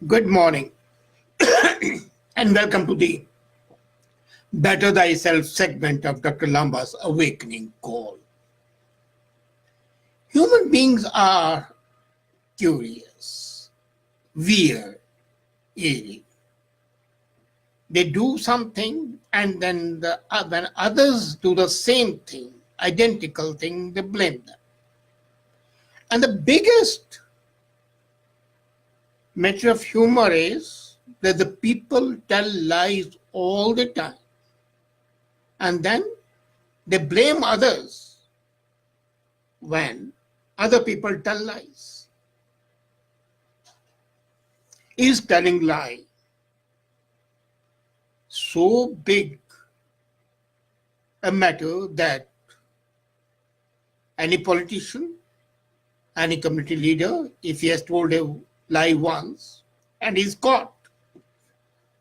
Good morning and welcome to the Better Thyself segment of Dr. Lamba's Awakening Call. Human beings are curious, weird, eerie. They do something and then when others do the same thing, identical thing, they blame them. And the biggest matter of humor is that the people tell lies all the time. And then they blame others when other people tell lies. Is telling lie so big a matter that any politician, any community leader, if he has told a lie once and is caught,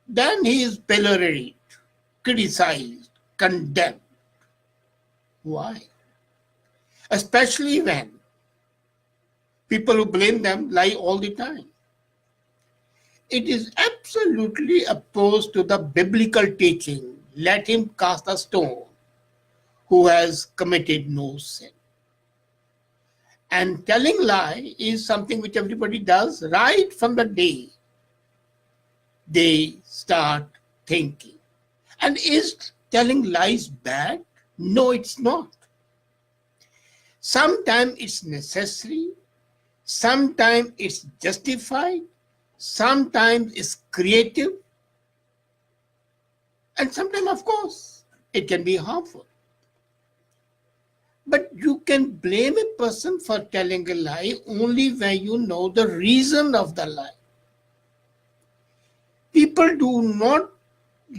then he is pilloried, criticized, condemned. Why? Especially when people who blame them lie all the time. It is absolutely opposed to the biblical teaching, let him cast a stone who has committed no sin. And telling lie is something which everybody does right from the day they start thinking. And is telling lies bad? No, it's not. Sometimes it's necessary, sometimes it's justified, sometimes it's creative, and sometimes, of course, it can be harmful. But you can blame a person for telling a lie only when you know the reason of the lie. People do not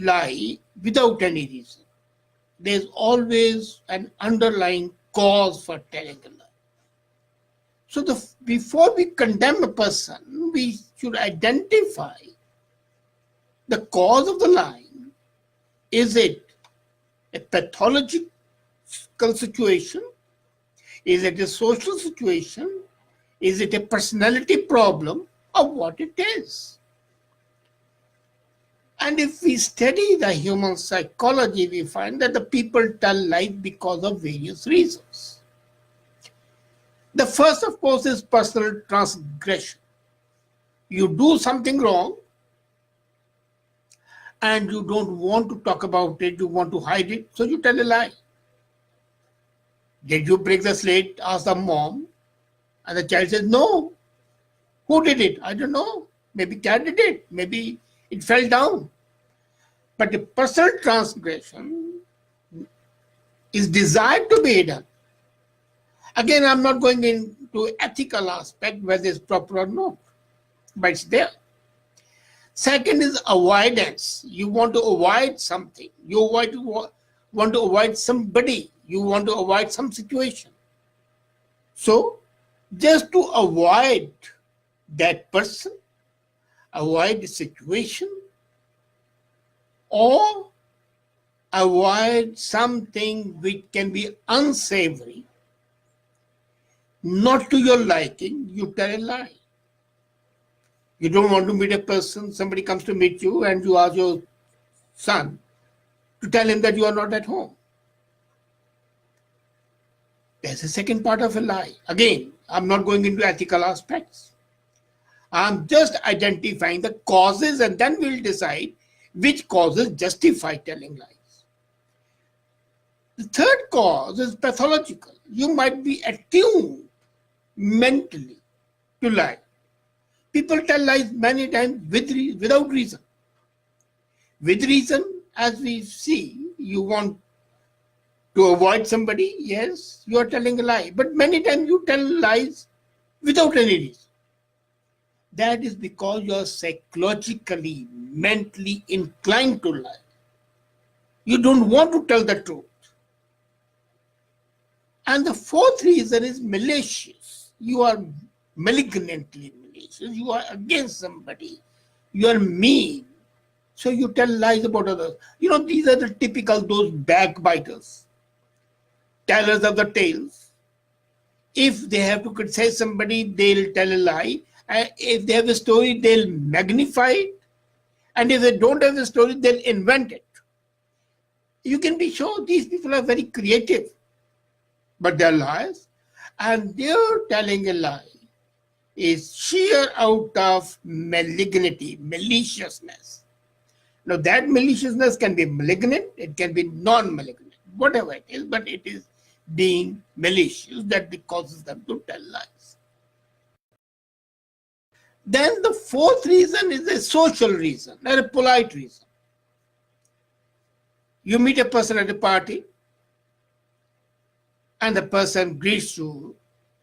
lie without any reason. There's always an underlying cause for telling a lie. So before we condemn a person, we should identify the cause of the lie. Is it a pathological situation? Is it a social situation? Is it a personality problem? Or what it is? And if we study the human psychology, we find that the people tell lies because of various reasons. The first, of course, is personal transgression. You do something wrong and you don't want to talk about it, you want to hide it, so you tell a lie. Did you break the slate? Ask the mom. And the child says, no. Who did it? I don't know. Maybe cat did it. Maybe it fell down. But the personal transgression is desired to be hidden. Again, I'm not going into ethical aspect whether it's proper or not, but it's there. Second is avoidance. You want to avoid something. You want to avoid somebody. You want to avoid some situation. So, just to avoid that person, avoid the situation, or avoid something which can be unsavory, not to your liking, you tell a lie. You don't want to meet a person, somebody comes to meet you and you ask your son to tell him that you are not at home. There's a second part of a lie. Again, I'm not going into ethical aspects. I'm just identifying the causes and then we'll decide which causes justify telling lies. The third cause is pathological. You might be attuned mentally to lie. People tell lies many times without reason. With reason, as we see, you want to avoid somebody, yes, you are telling a lie. But many times you tell lies without any reason. That is because you are psychologically, mentally inclined to lie. You don't want to tell the truth. And the fourth reason is malicious. You are malignantly malicious. You are against somebody. You are mean. So you tell lies about others. You know, these are the typical, those backbiters, tellers of the tales. If they have to criticize somebody, they'll tell a lie If they have a story, they'll magnify it. And if they don't have a story, they'll invent it. You can be sure these people are very creative, but they're liars. And they're telling a lie is sheer out of malignity, maliciousness. Now that maliciousness can be malignant, it can be non-malignant, whatever it is, but it is being malicious that causes them to tell lies. Then the fourth reason is a social reason, or a polite reason. You meet a person at a party, and the person greets you,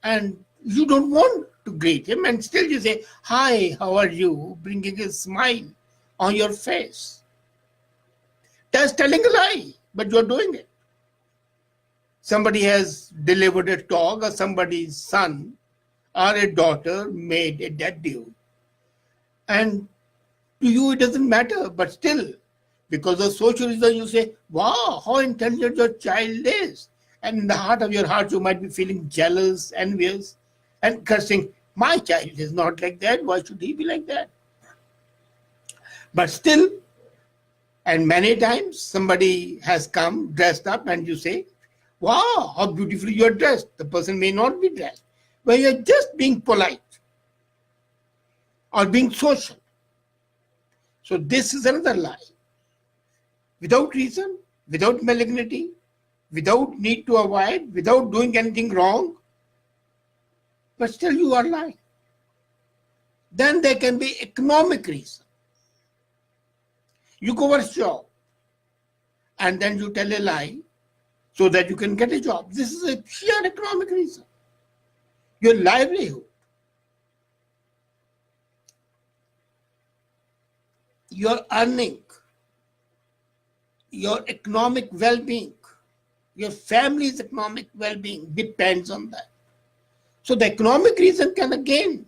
and you don't want to greet him, and still you say, "Hi, how are you?" bringing a smile on your face. That's telling a lie, but you're doing it. Somebody has delivered a dog, or somebody's son or a daughter made a debut. And to you it doesn't matter, but still, because of social reason, you say, "Wow, how intelligent your child is." And in the heart of your heart, you might be feeling jealous, envious, and cursing, "My child is not like that. Why should he be like that?" But still, and many times somebody has come dressed up and you say, "Wow, how beautifully you're dressed." The person may not be dressed, but you're just being polite or being social. So this is another lie. Without reason, without malignity, without need to avoid, without doing anything wrong, but still you are lying. Then there can be economic reason. You go for a job and then you tell a lie so that you can get a job. This is a sheer economic reason. Your livelihood, your earning, your economic well-being, your family's economic well-being depends on that. So the economic reason can again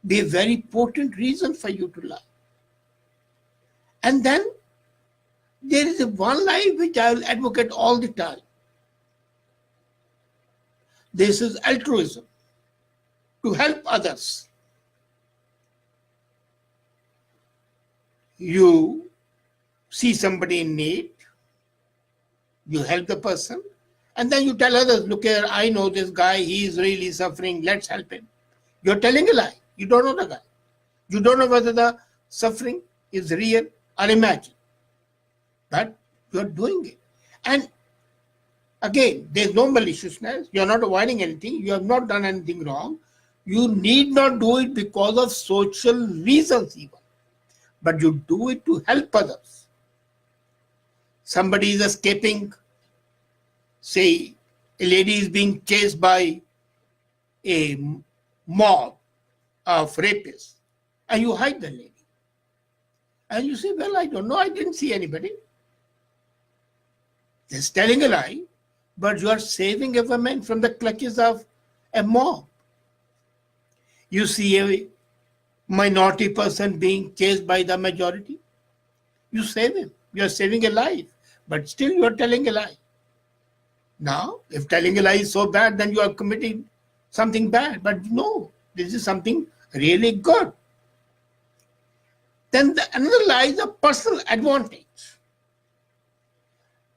be a very potent reason for you to lie. And then there is one lie which I will advocate all the time. This is altruism, to help others. You see somebody in need, you help the person, and then you tell others, "Look here, I know this guy, he is really suffering, let's help him." You're telling a lie. You don't know the guy. You don't know whether the suffering is real or imagined. But you're doing it. And again, there's no maliciousness. You're not avoiding anything. You have not done anything wrong. You need not do it because of social reasons even. But you do it to help others. Somebody is escaping, say, a lady is being chased by a mob of rapists, and you hide the lady. And you say, "Well, I don't know, I didn't see anybody." Just telling a lie, but you are saving a woman from the clutches of a mob. You see a minority person being chased by the majority, you save him. You are saving a life, but still you are telling a lie. Now, if telling a lie is so bad, then you are committing something bad. But no, this is something really good. Then another lie is a personal advantage.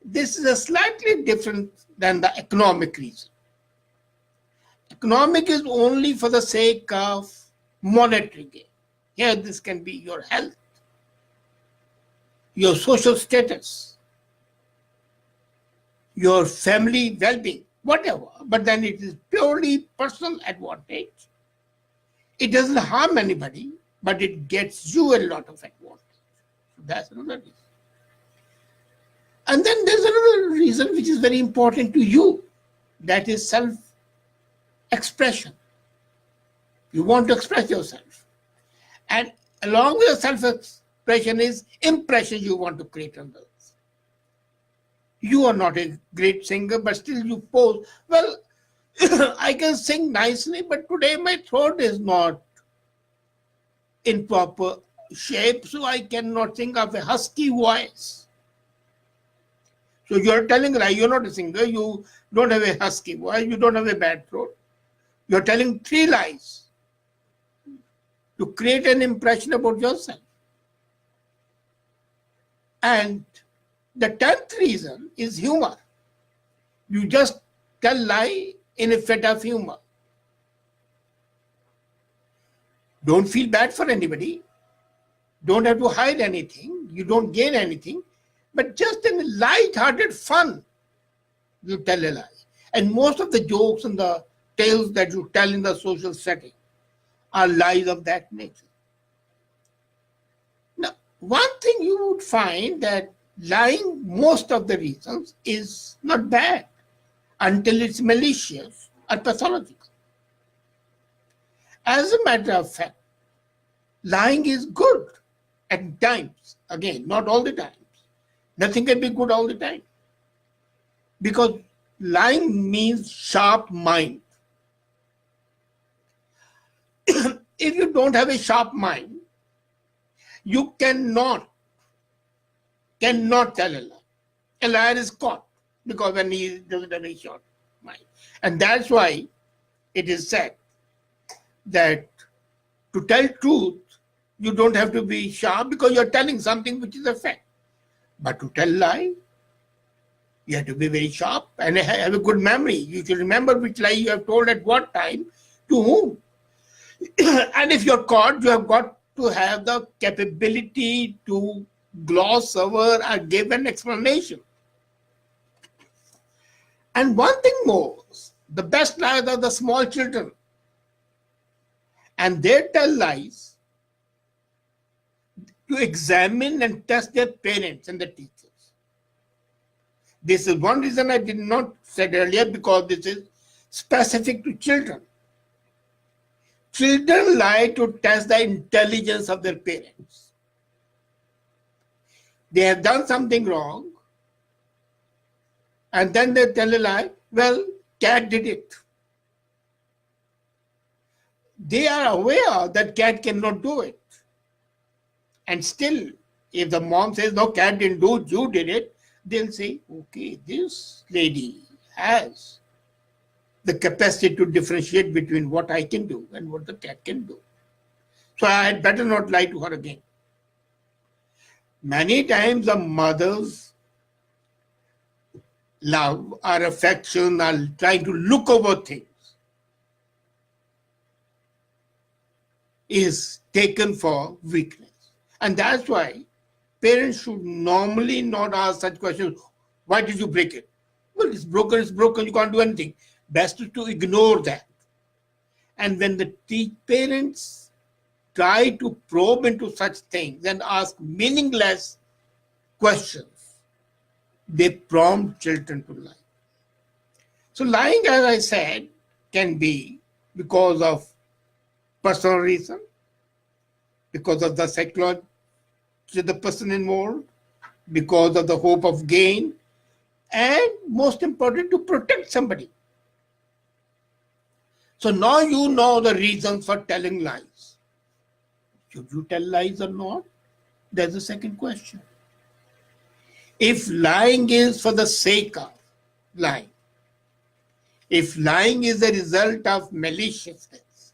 This is a slightly different than the economic reason. Economic is only for the sake of monetary gain. Here, this can be your health, your social status, your family well-being, whatever. But then it is purely personal advantage. It doesn't harm anybody, but it gets you a lot of advantage. So that's another reason. And then there's another reason which is very important to you. That is self-expression. You want to express yourself. And along with self-expression is impression you want to create on others. You are not a great singer, but still you pose, "Well, I can sing nicely, but today my throat is not in proper shape, so I cannot sing. Of a husky voice." So you're telling a lie. You're not a singer. You don't have a husky voice. You don't have a bad throat. You're telling three lies. to create an impression about yourself. And the 10th reason is humor. You just tell lie in a fit of humor. Don't feel bad for anybody. Don't have to hide anything. You don't gain anything. But just in light-hearted fun, you tell a lie. And most of the jokes and the tales that you tell in the social setting are lies of that nature. Now, one thing you would find that lying most of the reasons is not bad until it's malicious or pathological. As a matter of fact, lying is good at times. Again, not all the times. Nothing can be good all the time. Because lying means sharp mind. If you don't have a sharp mind, you cannot tell a lie. A liar is caught because when he doesn't have a sharp mind. And that's why it is said that to tell truth, you don't have to be sharp because you're telling something which is a fact. But to tell lie, you have to be very sharp and have a good memory. You should remember which lie you have told at what time, to whom. And if you're caught, you have got to have the capability to gloss over or give an explanation. And one thing more, the best liars are the small children. And they tell lies to examine and test their parents and the teachers. This is one reason I did not say earlier, because this is specific to children. Children lie to test the intelligence of their parents. They have done something wrong, and then they tell a lie, well, cat did it. They are aware that cat cannot do it. And still, if the mom says, no, cat didn't do it, you did it, they'll say, okay, this lady has the capacity to differentiate between what I can do and what the cat can do. So I had better not lie to her again. Many times a mother's love or affection or trying to look over things is taken for weakness. And that's why parents should normally not ask such questions. Why did you break it? Well, it's broken, you can't do anything. Best is to ignore that. And when the parents try to probe into such things and ask meaningless questions, they prompt children to lie. So lying, as I said, can be because of personal reason, because of the psychology of the person involved, because of the hope of gain, and most important, to protect somebody. So now you know the reasons for telling lies. Should you tell lies or not? There's a second question. If lying is for the sake of lying, if lying is a result of maliciousness,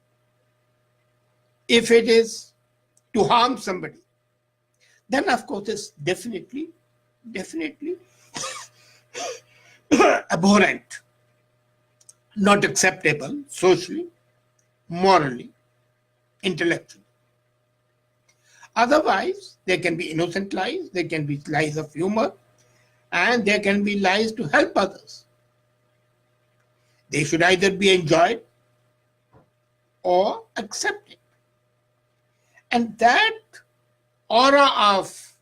if it is to harm somebody, then of course it's definitely abhorrent, not acceptable socially, morally, intellectually. Otherwise, there can be innocent lies, there can be lies of humor, and there can be lies to help others. They should either be enjoyed or accepted. And that aura of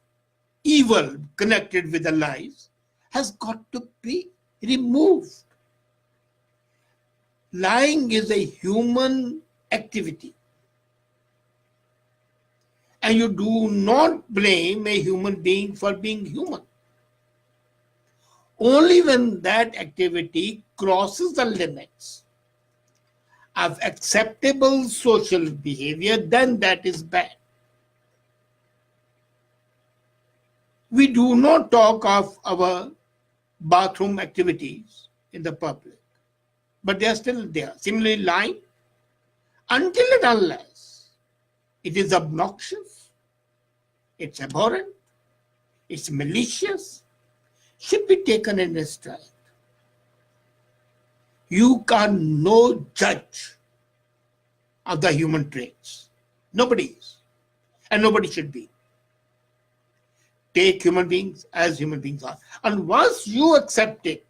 evil connected with the lies has got to be removed. Lying is a human activity. And you do not blame a human being for being human. Only when that activity crosses the limits of acceptable social behavior, then that is bad. We do not talk of our bathroom activities in the public, but they are still there. Similarly, lying, until and unless It is obnoxious, it's abhorrent, it's malicious, should be taken in stride. You are no judge of the human traits. Nobody is, and nobody should be. Take human beings as human beings are. And once you accept it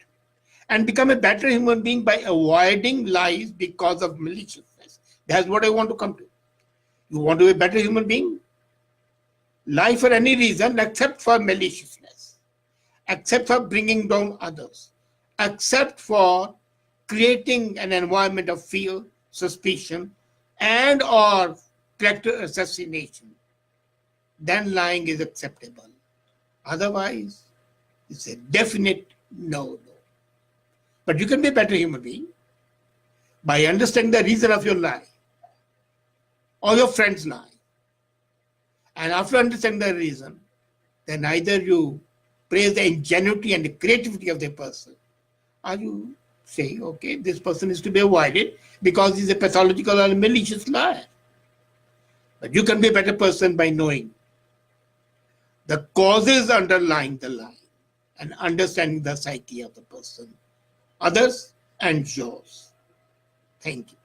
and become a better human being by avoiding lies because of maliciousness, that's what I want to come to. You want to be a better human being? Lie for any reason except for maliciousness, except for bringing down others, except for creating an environment of fear, suspicion, and or character assassination. Then lying is acceptable. Otherwise, it's a definite no. But you can be a better human being by understanding the reason of your lie or your friend's lie. And after understanding the reason, then either you praise the ingenuity and the creativity of the person, or you say, okay, this person is to be avoided because he's a pathological or malicious liar. But you can be a better person by knowing the causes underlying the lie and understanding the psyche of the person, others, and yours. Thank you.